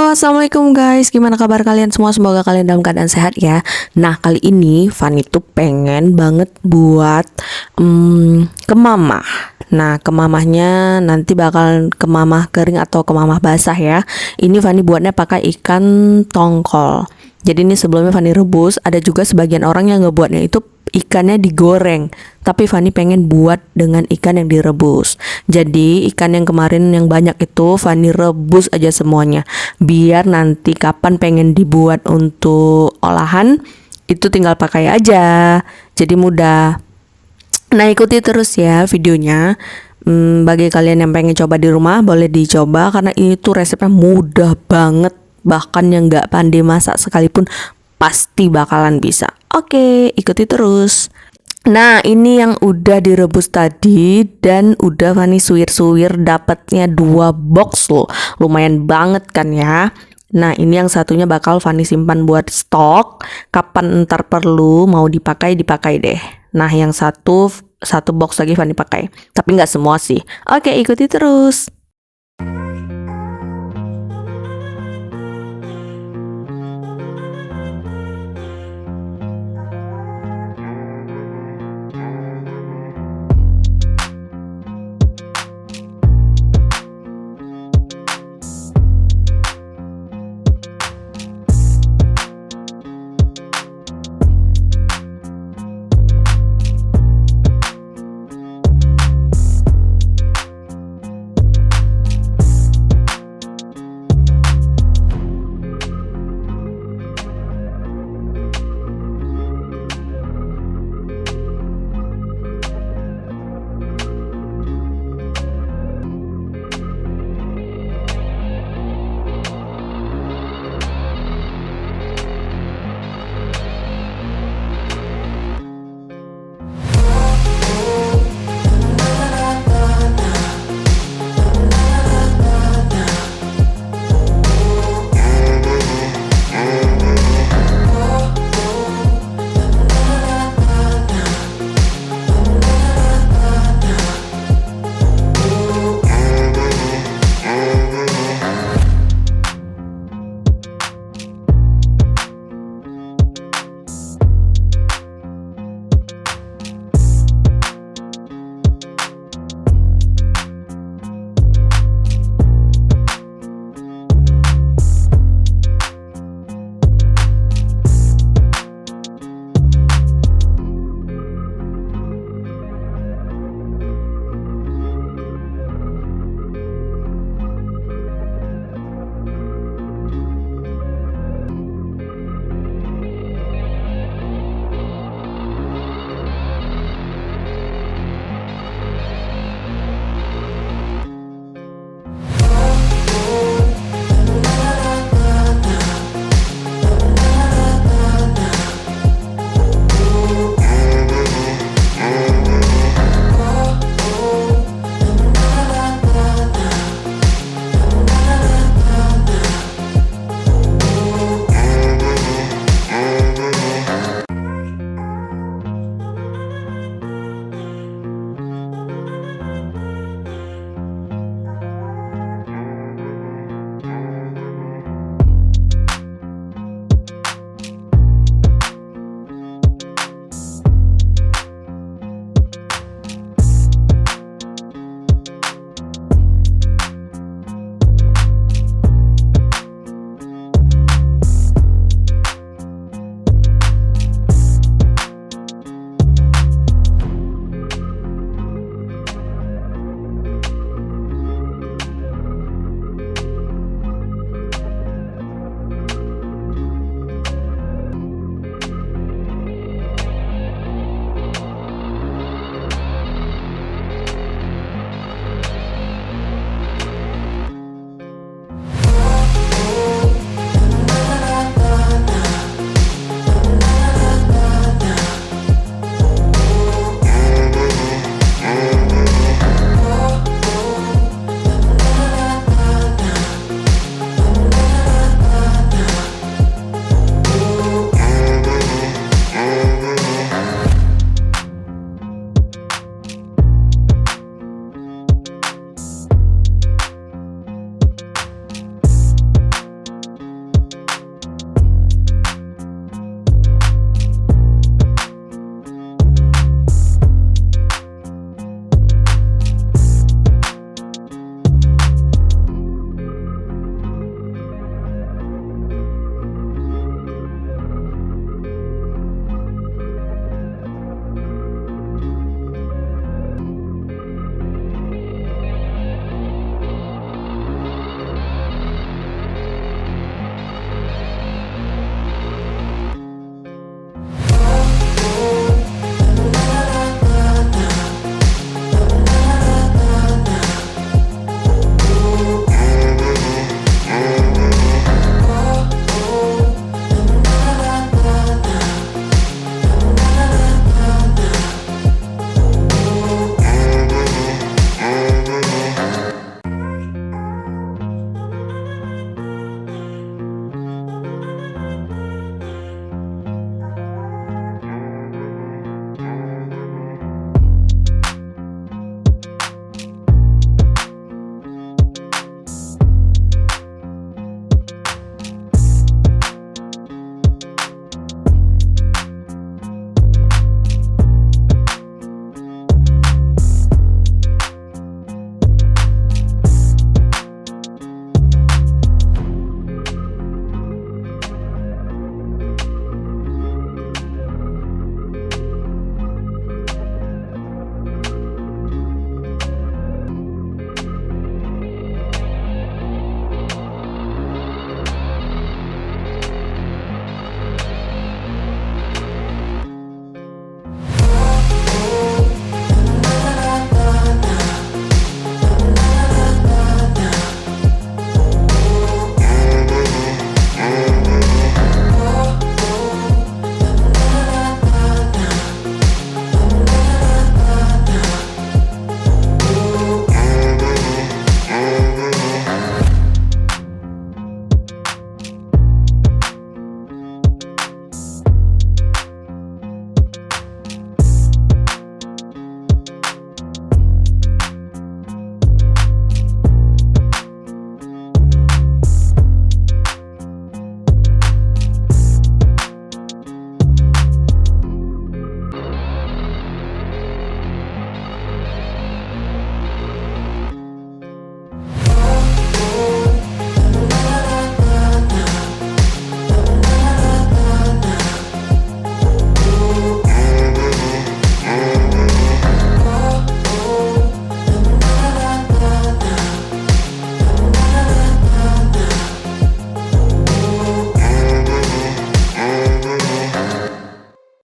Halo, assalamualaikum guys. Gimana kabar kalian semua? Semoga kalian dalam keadaan sehat ya. Nah, kali ini Fanny tuh pengen banget buat kemamah. Nah, kemamahnya nanti bakal kemamah kering atau kemamah basah ya. Ini Fanny buatnya pakai ikan tongkol. Jadi ini sebelumnya Fanny rebus. Ada juga sebagian orang yang ngebuatnya itu ikannya digoreng, tapi Fanny pengen buat dengan ikan yang direbus. Jadi ikan yang kemarin yang banyak itu Fanny rebus aja semuanya, biar nanti kapan pengen dibuat untuk olahan itu tinggal pakai aja, jadi mudah. Nah, ikuti terus ya videonya. Bagi kalian yang pengen coba di rumah boleh dicoba, karena ini tuh resepnya mudah banget, bahkan yang nggak pandai masak sekalipun pasti bakalan bisa. Oke, ikuti terus. Nah, ini yang udah direbus tadi dan udah Fanny suwir-suwir, dapatnya 2 box loh. Lumayan banget kan ya. Nah, ini yang satunya bakal Fanny simpan buat stok. Kapan ntar perlu mau dipakai deh. Nah, yang satu box lagi Fanny pakai. Tapi nggak semua sih. Oke, ikuti terus.